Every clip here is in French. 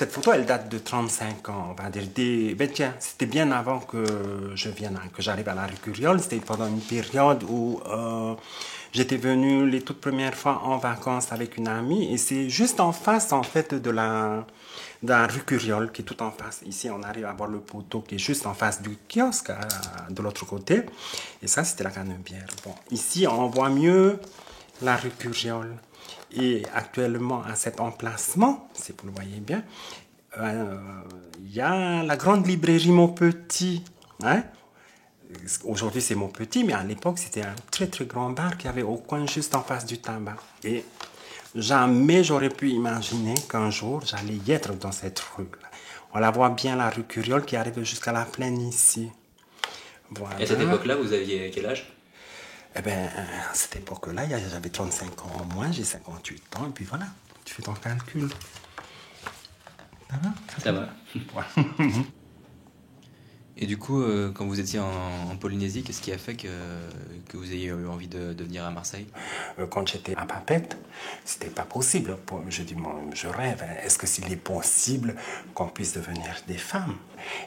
Cette photo, elle date de 35 ans, on va dire. Ben tiens, c'était bien avant que j'arrive à la rue Curiole. C'était pendant une période où j'étais venu les toutes premières fois en vacances avec une amie. Et c'est juste en face, en fait, de la rue Curiole, qui est tout en face. Ici, on arrive à voir le poteau qui est juste en face du kiosque, de l'autre côté. Et ça, c'était la Canebière. Bon, ici, on voit mieux la rue Curiole. Et actuellement, à cet emplacement, si vous le voyez bien, il y a la grande librairie Maupetit. Hein? Aujourd'hui, c'est Maupetit, mais à l'époque, c'était un très très grand bar qui avait au coin juste en face du tabac. Et jamais j'aurais pu imaginer qu'un jour, j'allais y être dans cette rue-là. On la voit bien, la rue Curiole, qui arrive jusqu'à la plaine ici. Voilà. Et à cette époque-là, vous aviez quel âge? Eh bien, à cette époque-là, j'avais 35 ans en moins, j'ai 58 ans, et puis voilà, tu fais ton calcul. Ça va? Ça va. Et du coup, quand vous étiez en Polynésie, qu'est-ce qui a fait que vous ayez eu envie de venir à Marseille? Quand j'étais à Papeete, c'était pas possible. Je dis, je rêve. Est-ce que s'il est possible qu'on puisse devenir des femmes?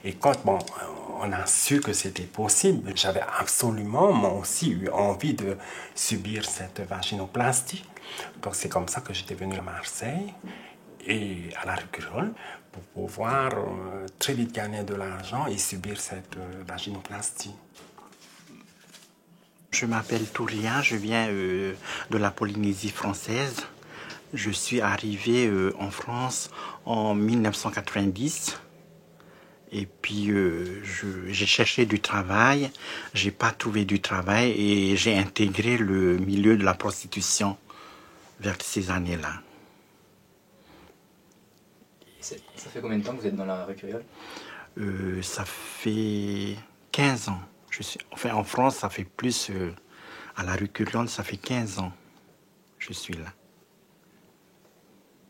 Et quand on a su que c'était possible, j'avais absolument, moi aussi, eu envie de subir cette vaginoplastie. Donc c'est comme ça que j'étais venu à Marseille et à la rue Curiole pour pouvoir très vite gagner de l'argent et subir cette vaginoplastie. Je m'appelle Touria, je viens de la Polynésie française. Je suis arrivé en France en 1990. Et puis j'ai cherché du travail, j'ai pas trouvé du travail et j'ai intégré le milieu de la prostitution vers ces années-là. Ça fait combien de temps que vous êtes dans la rue Curiole? Ça fait 15 ans. Enfin, en France, ça fait plus. À la rue Curiole, ça fait 15 ans. Je suis là.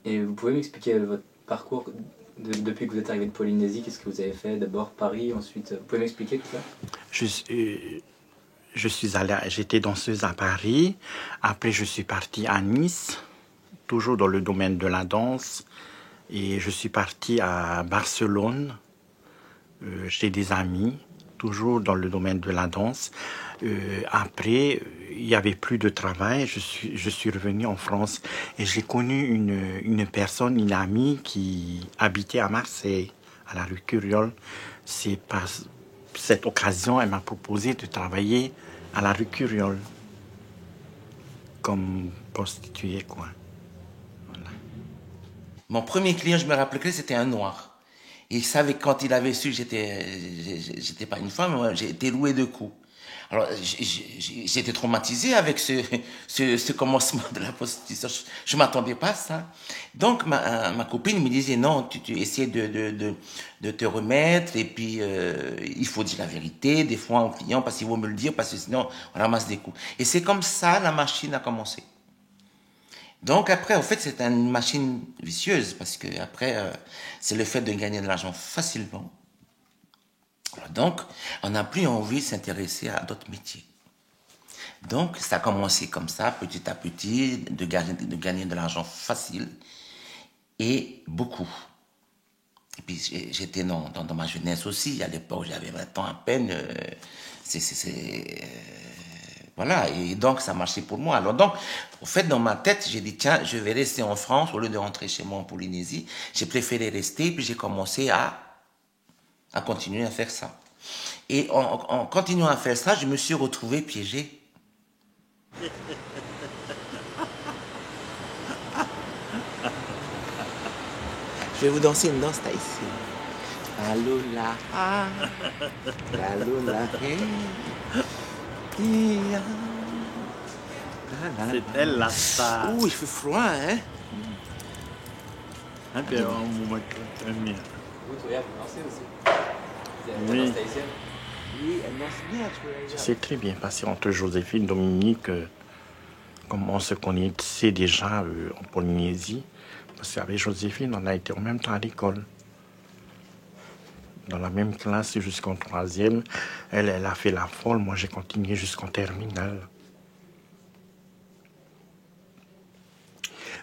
Et vous pouvez m'expliquer votre parcours depuis que vous êtes arrivé de Polynésie? Qu'est-ce que vous avez fait? D'abord Paris, ensuite... Vous pouvez m'expliquer tout ça? J'étais danseuse à Paris. Après, je suis partie à Nice, toujours dans le domaine de la danse. Et je suis partie à Barcelone, chez des amis, toujours dans le domaine de la danse. Après, il n'y avait plus de travail. Je suis revenu en France et j'ai connu une personne, une amie qui habitait à Marseille, à la rue Curiole. C'est par cette occasion, elle m'a proposé de travailler à la rue Curiole comme prostituée, quoi. Voilà. Mon premier client, je me rappelle que c'était un noir. Il savait quand il avait su que j'étais pas une femme, j'ai été loué de coups. Alors, j'étais traumatisé avec ce commencement de la prostitution. Je m'attendais pas à ça. Donc, ma copine me disait, non, tu essaies de te remettre, et puis, il faut dire la vérité, des fois, aux clients, parce qu'il vaut me le dire, parce que sinon, on ramasse des coups. Et c'est comme ça, la machine a commencé. Donc après, en fait, c'est une machine vicieuse, parce que après, c'est le fait de gagner de l'argent facilement. Donc, on n'a plus envie de s'intéresser à d'autres métiers. Donc, ça a commencé comme ça, petit à petit, de gagner de l'argent facile et beaucoup. Et puis, j'étais dans ma jeunesse aussi, à l'époque, j'avais 20 ans à peine. Voilà, et donc ça marchait pour moi. Alors donc, au fait, dans ma tête, j'ai dit, tiens, je vais rester en France au lieu de rentrer chez moi en Polynésie. J'ai préféré rester, puis j'ai commencé à continuer à faire ça. Et en continuant à faire ça, je me suis retrouvé piégé. Je vais vous danser une danse tahitienne. Alola, alola, c'est elle la star. Ouh, il fait froid, hein? Hein, puis on va très bien. Vous, Touria, vous dansez aussi? Oui. La danse tahitienne? Oui, elle danse bien, tu vois. C'est très bien passé entre Joséphine et Dominique, comme on se connaissait déjà en Polynésie. Parce qu'avec Joséphine, on a été en même temps à l'école. Dans la même classe jusqu'en 3e. Elle a fait la folle, moi j'ai continué jusqu'en terminale.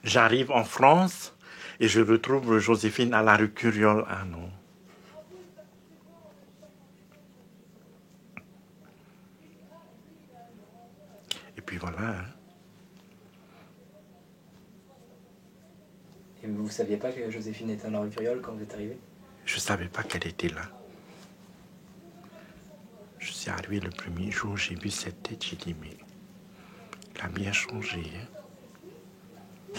J'arrive en France Et je retrouve Joséphine à la rue Curiole. Ah non. Et puis voilà. Hein. Et vous ne saviez pas que Joséphine était dans la rue Curiole quand vous êtes arrivé? Je ne savais pas qu'elle était là. Je suis arrivé le premier jour, j'ai vu cette tête, j'ai dit, mais elle a bien changé. Hein.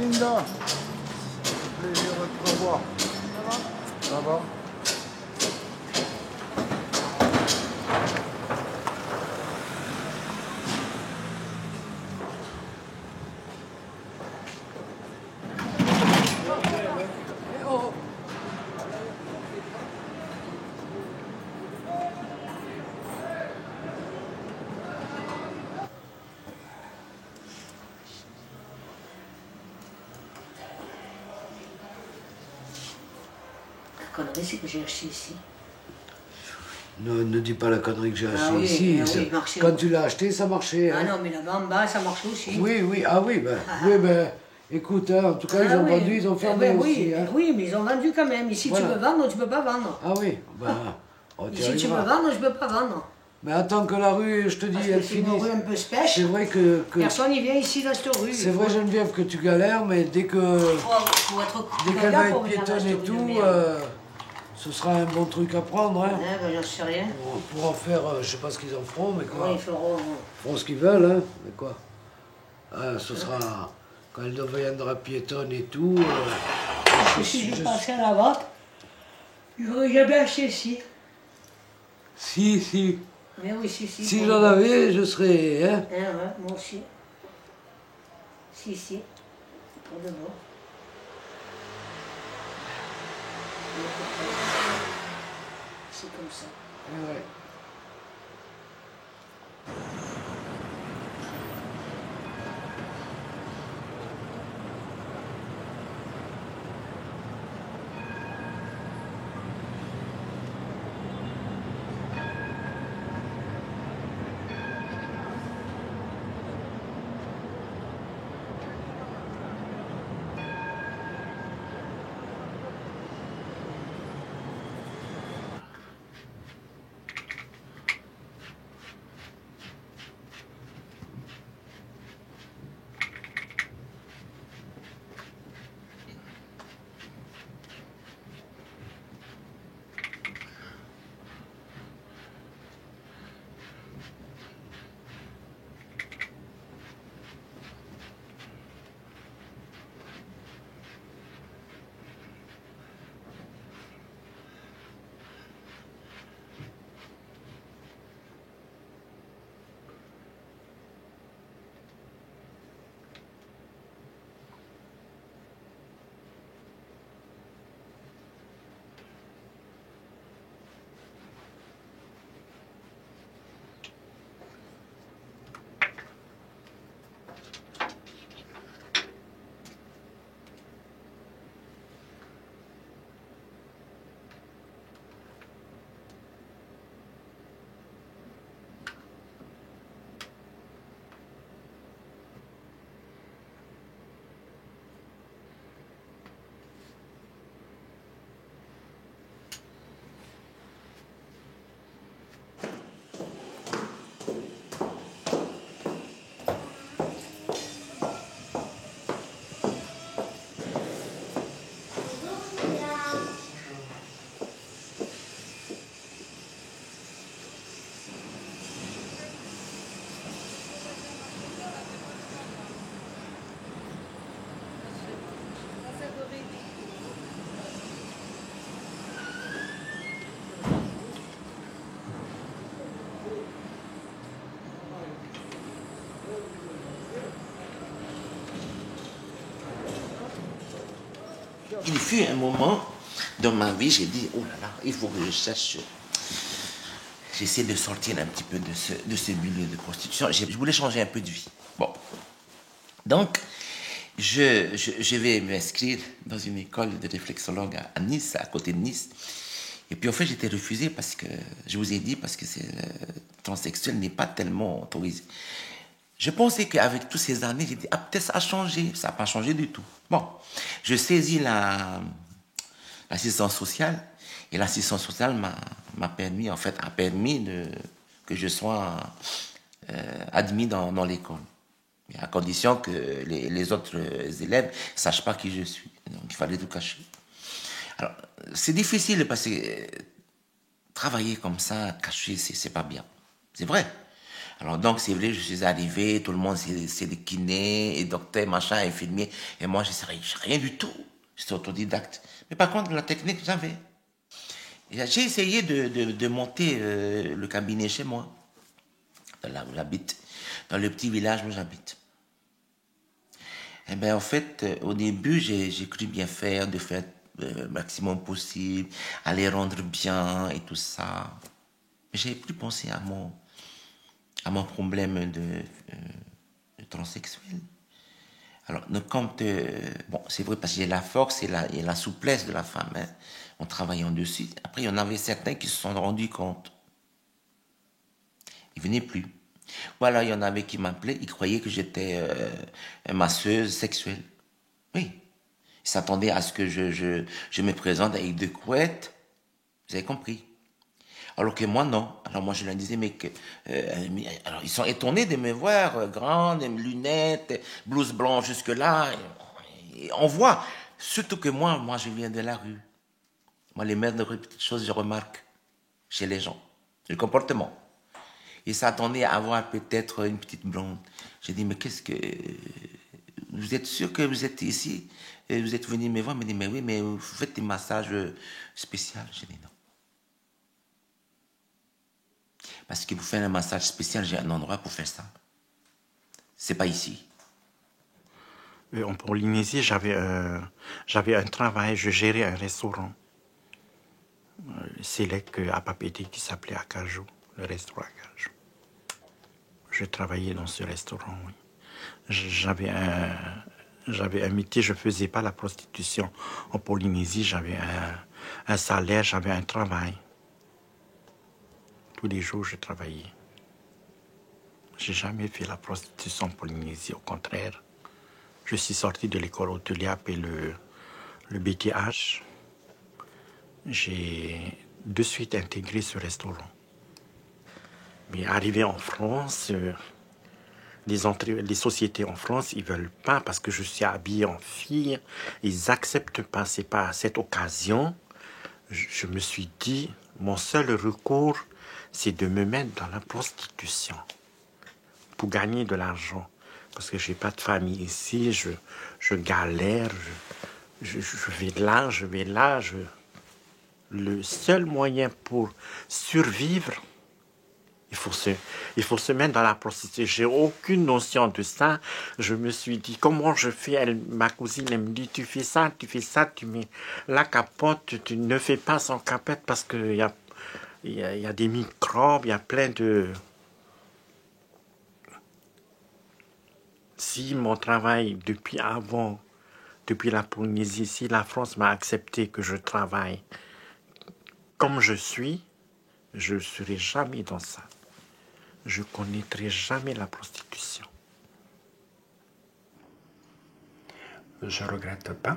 Linda, plaisir de te revoir. Ça va? Connerie, c'est que j'ai acheté ici. Ne dis pas la connerie que j'ai acheté oui, ici. ah Ça- oui, marché, quand oui. tu l'as acheté, ça marchait. Ah hein. non, mais là-bas en bas, ça marche aussi. Oui, oui, ah oui, écoute, hein, en tout cas, ils Ah ont oui. vendu, ils ont Eh fermé ben aussi. oui, hein. oui, mais ils ont vendu quand même. Ici, Voilà. tu peux vendre, tu peux pas vendre. Ah oui, tu Ici, tu peux arriveras. vendre, je peux pas vendre. Mais attends que la rue, je te dis, Parce que elle c'est une finisse. rue un peu spèche. C'est vrai que Personne n'y vient ici dans cette rue. c'est vrai, Geneviève, que tu galères, mais dès Faut être qu'elle va gaga être pour venir dans piétonne cette et rue de tout, merde. ce sera un bon truc à prendre. Hein. Ouais, ben, j'en sais rien. Pour en faire, je sais pas ce qu'ils en feront, mais quoi. Ouais, ils feront. Ils feront ce qu'ils veulent, hein. Mais quoi. Hein, ce sera quand elle deviendra piétonne et tout. Si je passais à la vente, j'aurais jamais acheté ici. Si. Mais oui, si. Si pour j'en le- avais, je serais. Hein. Ouais, moi aussi. Si. Pour de bon. C'est comme ça. Ouais. Il fut un moment dans ma vie, j'ai dit, oh là là, il faut que je cherche. J'essaie de sortir un petit peu de ce milieu de prostitution. Je voulais changer un peu de vie. Bon. Donc, je vais m'inscrire dans une école de réflexologue à Nice, à côté de Nice. Et puis, en fait, j'étais refusé parce que, je vous ai dit, parce que transsexuel n'est pas tellement autorisé. Je pensais qu'avec toutes ces années, j'ai dit, ah, peut-être ça a changé. Ça n'a pas changé du tout. Bon, je saisis l'assistance sociale. Et l'assistance sociale m'a permis, en fait, que je sois admis dans l'école. À condition que les autres élèves ne sachent pas qui je suis. Donc, il fallait tout cacher. Alors, c'est difficile parce que travailler comme ça, caché, c'est pas bien. C'est vrai. Alors, donc, c'est vrai, je suis arrivé, tout le monde, c'est des kinés, et docteurs, machin, infirmiers. Et moi, je sais rien du tout. J'étais autodidacte. Mais par contre, la technique, j'avais. J'ai essayé de monter le cabinet chez moi, là où j'habite, dans le petit village où j'habite. Eh bien, en fait, au début, j'ai cru bien faire, de faire le maximum possible, à les rendre bien et tout ça. J'ai plus pensé à mon problème de transsexuel. Alors, quand, bon, c'est vrai parce que j'ai la force et la souplesse de la femme, hein, en travaillant dessus. Après, il y en avait certains qui se sont rendus compte. Ils venaient plus. Voilà, il y en avait qui m'appelaient, ils croyaient que j'étais masseuse sexuelle. Oui. Ils s'attendaient à ce que je me présente avec deux couettes. Vous avez compris. Alors que moi, non. Alors moi, je leur disais, alors ils sont étonnés de me voir, grande, lunettes, blouse blanche jusque-là. Et on voit. Surtout que moi, je viens de la rue. Moi, les mêmes petites choses, je remarque chez les gens. Le comportement. Ils s'attendaient à avoir peut-être une petite blonde. J'ai dit, mais qu'est-ce que... Vous êtes sûr que vous êtes ici? Et vous êtes venu me voir? Il m'a dit, mais oui, mais vous faites des massages spéciaux. J'ai dit non. Parce que pour faire un massage spécial, j'ai un endroit pour faire ça. C'est pas ici. En Polynésie, j'avais un travail, je gérais un restaurant. Select à Papeete qui s'appelait Akajou, le restaurant Akajou. Je travaillais dans ce restaurant, oui. J'avais un métier, je ne faisais pas la prostitution. En Polynésie, j'avais un salaire, j'avais un travail. Tous les jours, je travaillais. Je n'ai jamais fait la prostitution en Polynésie, au contraire. Je suis sorti de l'école hôtelière après le BTH. J'ai de suite intégré ce restaurant. Mais arrivé en France, les sociétés en France, ils ne veulent pas parce que je suis habillée en fille. Ils n'acceptent pas, c'est pas à cette occasion. Je me suis dit, mon seul recours, c'est de me mettre dans la prostitution pour gagner de l'argent. Parce que je n'ai pas de famille ici, je galère, je vais là, je vais là. Le seul moyen pour survivre, il faut se mettre dans la prostitution. J'ai aucune notion de ça. Je me suis dit, comment je fais? Ma cousine, elle me dit, tu fais ça, tu mets la capote, tu ne fais pas sans capote parce qu'il y a des microbes, il y a plein de... Si mon travail depuis la Polynésie, si la France m'a accepté que je travaille comme je suis, je ne serai jamais dans ça. Je ne connaîtrai jamais la prostitution. Je ne regrette pas.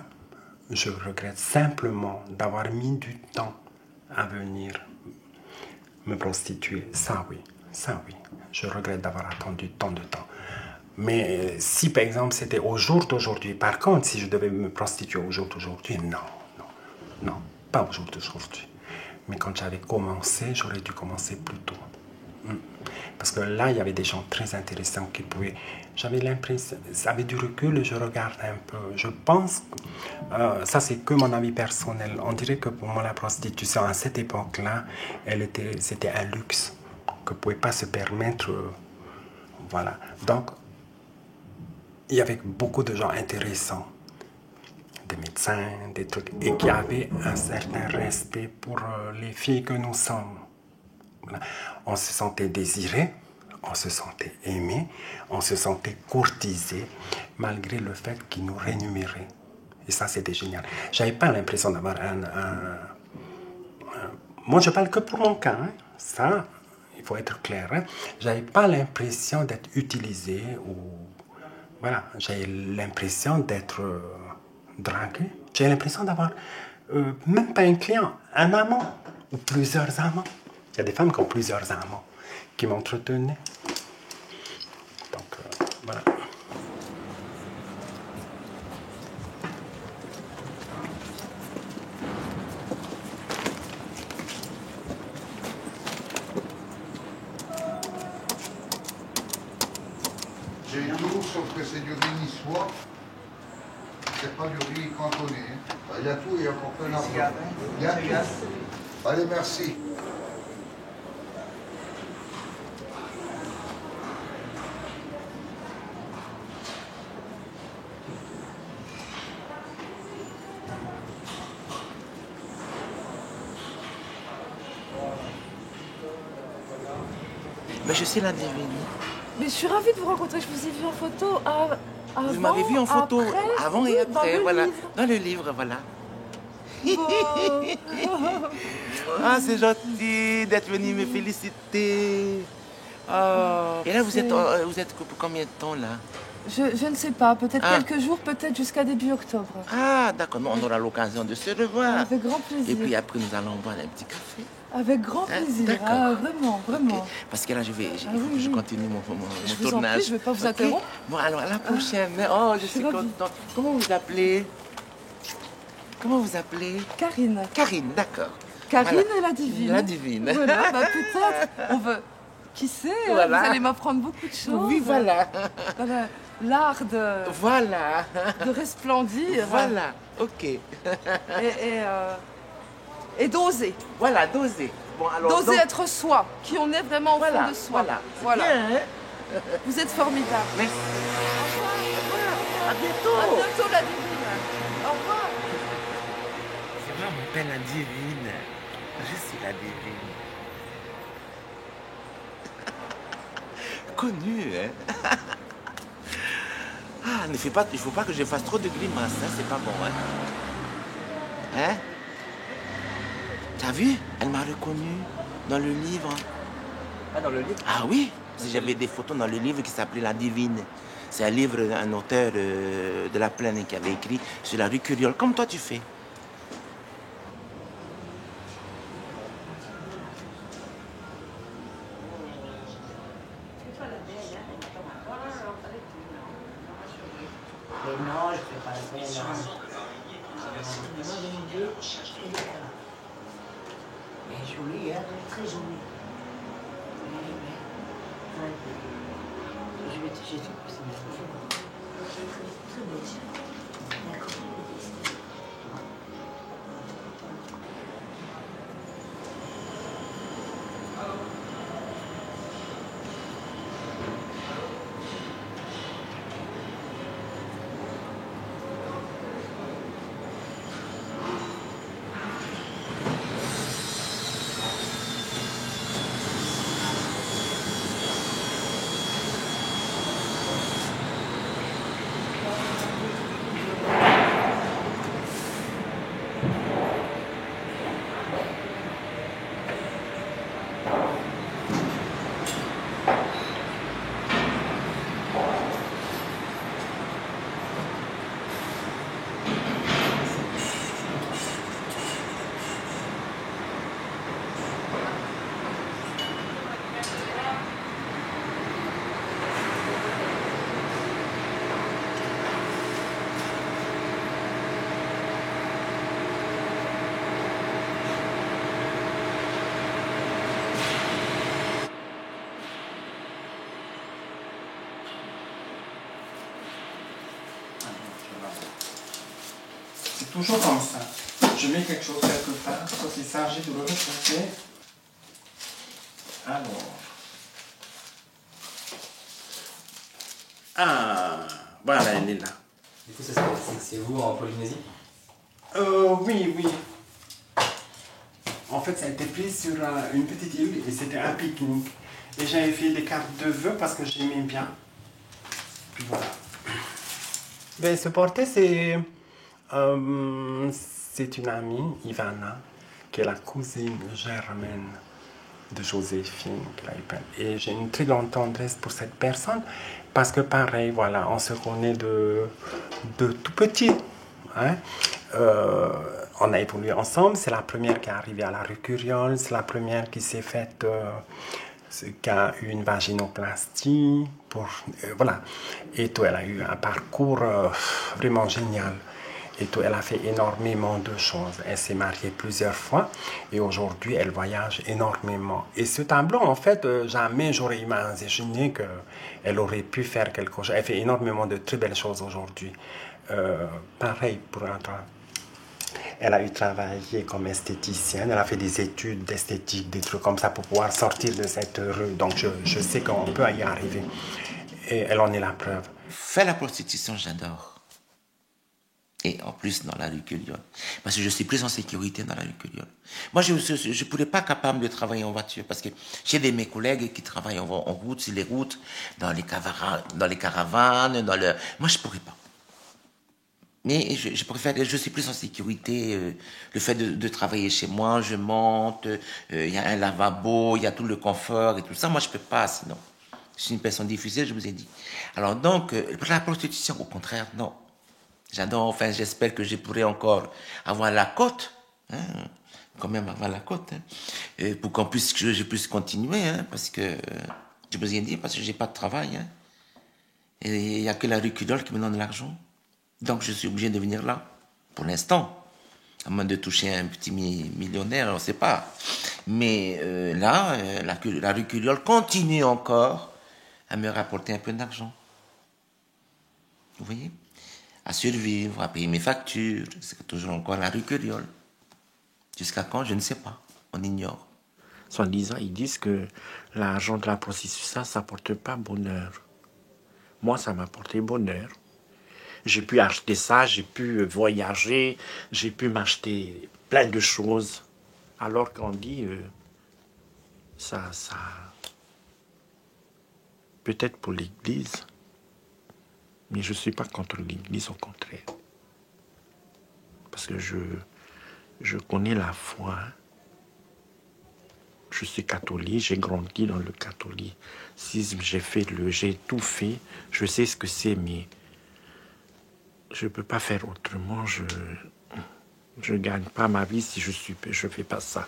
Je regrette simplement d'avoir mis du temps à venir me prostituer. Ça oui. Je regrette d'avoir attendu tant de temps. Mais si par exemple c'était au jour d'aujourd'hui, par contre, si je devais me prostituer au jour d'aujourd'hui, non, pas au jour d'aujourd'hui. Mais quand j'avais commencé, j'aurais dû commencer plus tôt. Parce que là, il y avait des gens très intéressants qui pouvaient... J'avais l'impression, avec du recul, je regarde un peu. Je pense, ça c'est que mon avis personnel, on dirait que pour moi la prostitution à cette époque-là, c'était un luxe que ne pouvait pas se permettre. Voilà. Donc, il y avait beaucoup de gens intéressants, de mes médecins, des trucs, et qui avaient un certain respect pour les filles que nous sommes. Voilà. On se sentait désiré, on se sentait aimé, on se sentait courtisé, malgré le fait qu'ils nous rémunéraient. Et ça, c'était génial. J'avais pas l'impression d'avoir Moi, je parle que pour mon cas. Hein. Ça, il faut être clair. Hein. J'avais pas l'impression d'être utilisé ou... Voilà, j'ai l'impression d'être dragué. J'ai l'impression d'avoir même pas un client, un amant ou plusieurs amants. Il y a des femmes qui ont plusieurs amants qui m'entretenaient. Donc, voilà. J'ai du riz, sauf que c'est du riz niçois. C'est pas du riz cantonné. Hein. Il y a tout et encore plein d'argent. Il y a tout. Allez, merci. Mais je suis la divine. Mais je suis ravie de vous rencontrer. Je vous ai vu en photo avant, Vous m'avez vu en photo après, avant et oui, après, dans voilà. livre. Dans le livre, voilà. Bon. Ah, c'est gentil d'être venu me féliciter. Oh. Et là, vous êtes pour combien de temps, là? Je ne sais pas, peut-être Ah. quelques jours, peut-être jusqu'à début octobre. Ah, d'accord. On aura l'occasion de se revoir. Avec grand plaisir. Et puis après, nous allons boire un petit café. Avec grand plaisir, d'accord. ah, vraiment, vraiment. Ok. Parce que là, il faut oui, que je oui. continue mon Je vous en tournage. prie, je ne vais pas vous Ok. interrompre. Bon, alors à la prochaine. Oh, je suis ravie. contente. Comment vous appelez? Comment vous appelez? Karine. Karine, d'accord. Karine Voilà. et la divine. La divine. Voilà, bah peut-être. On veut. Qui sait, hein, Voilà. vous allez m'apprendre beaucoup de choses. Oui, voilà. Voilà. L'art de Voilà. resplendir. Voilà. Ok. Et d'oser. Voilà, doser. Bon, alors. D'oser donc- être soi, qui on est vraiment au Voilà, fond de soi. voilà. Voilà. Bien, hein? Vous êtes formidable. Merci. À bientôt. À bientôt, la divine. Au revoir. C'est moi, on m'appelle la divine. Je suis la divine. Connue, hein? Ah, il ne faut pas que je fasse trop de grimaces, hein? C'est pas bon, hein? Hein? T'as vu? Elle m'a reconnue dans le livre. Ah, dans le livre? Ah oui? J'avais des photos dans le livre qui s'appelait La Divine. C'est un livre d'un auteur de la Plaine qui avait écrit sur la rue Curiole, comme toi tu fais. Mais non, je fais pas la belle. Elle est jolie, hein? Très jolie. Je vais te jeter pour ça. Très belle. D'accord. C'est toujours comme ça. Je mets quelque chose quelque part, quand il s'agit de le rechercher. Alors. Ah, voilà, elle est là. Du coup, c'est vous en Polynésie? Oui. En fait, ça a été pris sur une petite île et c'était un pique-nique. Et j'avais fait des cartes de vœux parce que j'aimais bien. Puis voilà. Ben, ce portrait, c'est une amie, Ivana, qui est la cousine germaine de Joséphine. Et j'ai une très grande tendresse pour cette personne parce que pareil, voilà, on se connaît de tout petit. Hein? On a évolué ensemble. C'est la première qui est arrivée à la rue Curiole. C'est la première qui s'est faite, qui a eu une vaginoplastie. Voilà. Et tout, elle a eu un parcours vraiment génial. Et tout, elle a fait énormément de choses. Elle s'est mariée plusieurs fois et aujourd'hui, elle voyage énormément. Et ce tableau, en fait, jamais j'aurais imaginé qu'elle aurait pu faire quelque chose. Elle fait énormément de très belles choses aujourd'hui. Pareil pour un travail. Elle a eu travaillé comme esthéticienne. Elle a fait des études d'esthétique, des trucs comme ça pour pouvoir sortir de cette rue. Donc, je sais qu'on peut y arriver. Et elle en est la preuve. Faire la prostitution, j'adore. Et en plus, dans la rue Curiole. Parce que je suis plus en sécurité dans la rue Curiole. Moi, je ne pourrais pas capable de travailler en voiture. Parce que j'ai mes collègues qui travaillent en route, sur les routes, dans les caravanes, Moi, je ne pourrais pas. Mais je préfère, je suis plus en sécurité. Le fait de travailler chez moi, je monte, il y a un lavabo, il y a tout le confort et tout ça. Moi, je ne peux pas, sinon. Je suis une personne difficile, je vous ai dit. Alors donc, la prostitution, au contraire, non. J'adore, enfin, j'espère que je pourrai encore avoir la cote, hein, quand même avoir la cote, hein, pour que je puisse continuer, hein, parce que, je vous ai dit, parce que j'ai pas de travail, hein, et il n'y a que la rue Curiole qui me donne de l'argent. Donc je suis obligé de venir là, pour l'instant, à moins de toucher un petit millionnaire, on ne sait pas. Mais là, la rue Curiole continue encore à me rapporter un peu d'argent. Vous voyez ? À survivre, à payer mes factures. C'est toujours encore la rue Curiole. Jusqu'à quand, je ne sais pas. On ignore. Soi-disant, ils disent que l'argent de la prostitution, ça n'apporte pas bonheur. Moi, ça m'a apporté bonheur. J'ai pu acheter ça, j'ai pu voyager, j'ai pu m'acheter plein de choses. Alors qu'on dit, ça... Peut-être pour l'Église, mais je ne suis pas contre l'Église, au contraire. Parce que je connais la foi. Je suis catholique, j'ai grandi dans le catholicisme, j'ai tout fait, je sais ce que c'est, mais je ne peux pas faire autrement. Je ne gagne pas ma vie si je ne fais pas ça.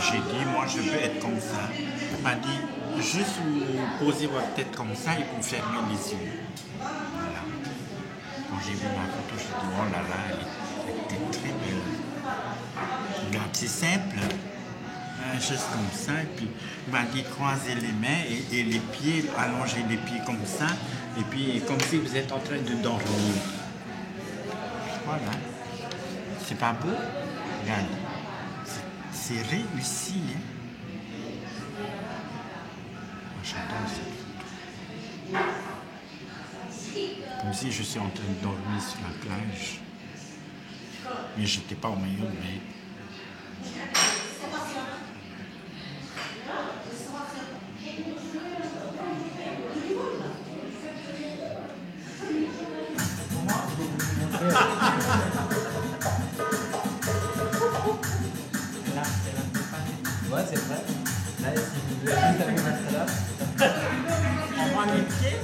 J'ai dit, moi je veux être comme ça. Il m'a dit, juste vous posez votre tête comme ça et vous fermez les yeux. Voilà. Quand j'ai vu ma photo, j'ai dit, oh là là, elle était très belle. Regarde, c'est simple. Juste comme ça. Et puis, il m'a dit, croisez les mains et les pieds, allongez les pieds comme ça. Et puis, comme si vous êtes en train de dormir. Voilà. C'est pas beau? Regarde. C'est réussi, hein? J'adore cette photo. Comme si je suis en train de dormir sur la plage. Mais je n'étais pas au maillot de bain. Ouais, c'est vrai. Là, si vous devez juste vous mettre là. On voit les pieds.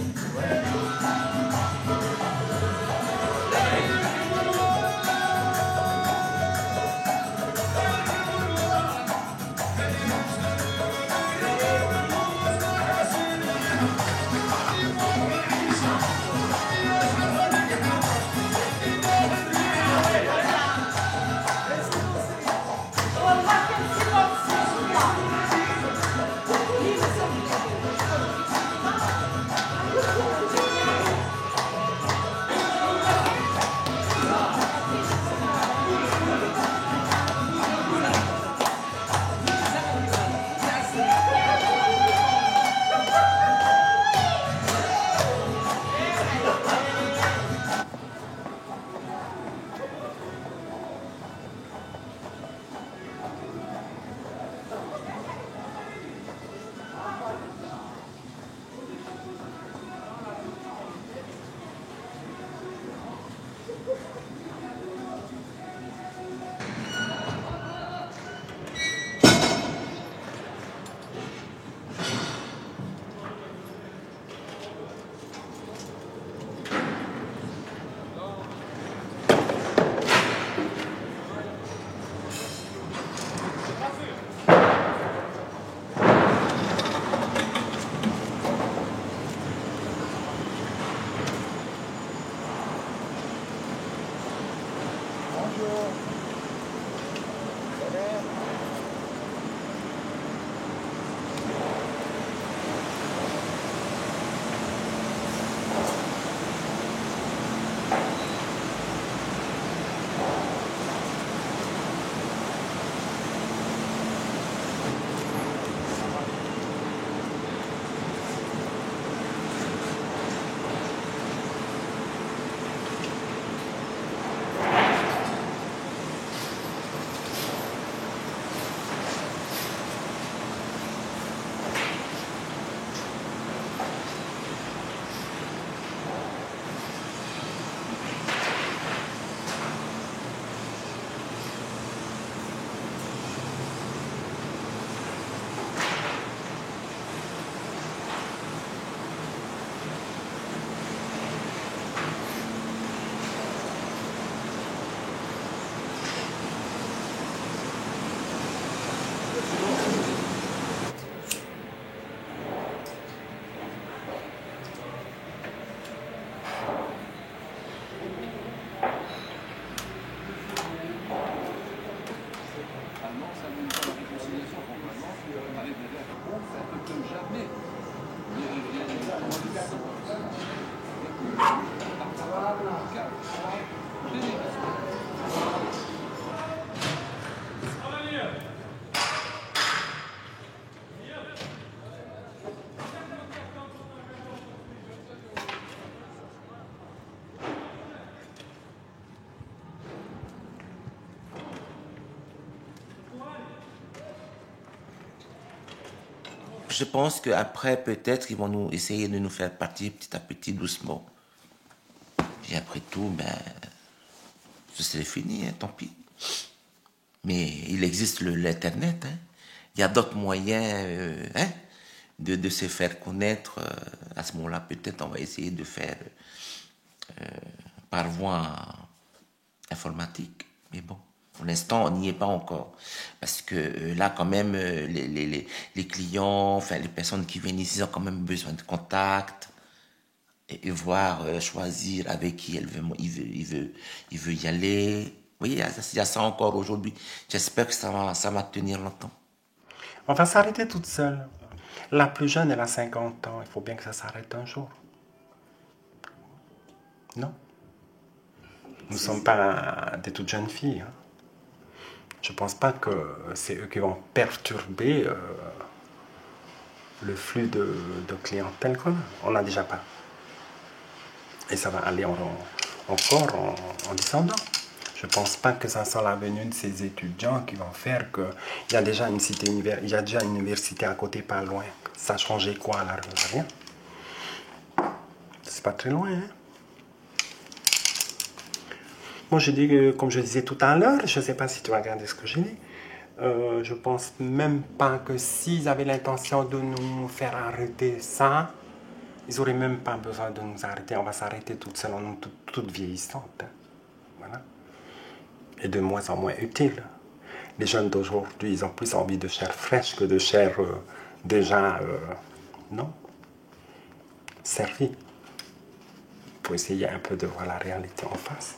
Je pense qu'après, peut-être, ils vont nous essayer de nous faire partir petit à petit, doucement. Et après tout, ben, ce serait fini, hein, tant pis. Mais il existe l'Internet. Hein. Il y a d'autres moyens hein, de se faire connaître. À ce moment-là, peut-être, on va essayer de faire par voie informatique. Mais bon. Pour l'instant, on n'y est pas encore. Parce que là, quand même, les clients, enfin, les personnes qui viennent ici ont quand même besoin de contact et voir, choisir avec qui il veut y aller. Vous voyez, il y a ça encore aujourd'hui. J'espère que ça va tenir longtemps. On va s'arrêter toute seule. La plus jeune, elle a 50 ans. Il faut bien que ça s'arrête un jour. Non? Nous ne sommes pas des toutes jeunes filles. Hein. Je ne pense pas que c'est eux qui vont perturber le flux de clientèle qu'on a. On n'a déjà pas. Et ça va aller encore en descendant. Je ne pense pas que ça soit la venue de ces étudiants qui vont faire que... Il y a déjà une université à côté, pas loin. Ça a changé quoi là? Rien. C'est pas très loin, hein? Moi, je dis, comme je disais tout à l'heure, je ne sais pas si tu as regardé ce que j'ai dit, je pense même pas que s'ils avaient l'intention de nous faire arrêter ça, ils n'auraient même pas besoin de nous arrêter. On va s'arrêter toutes seules, on est toutes vieillissantes. Voilà. Et de moins en moins utiles. Les jeunes d'aujourd'hui, ils ont plus envie de chair fraîche que de chair déjà, non, servie. Il faut essayer un peu de voir la réalité en face.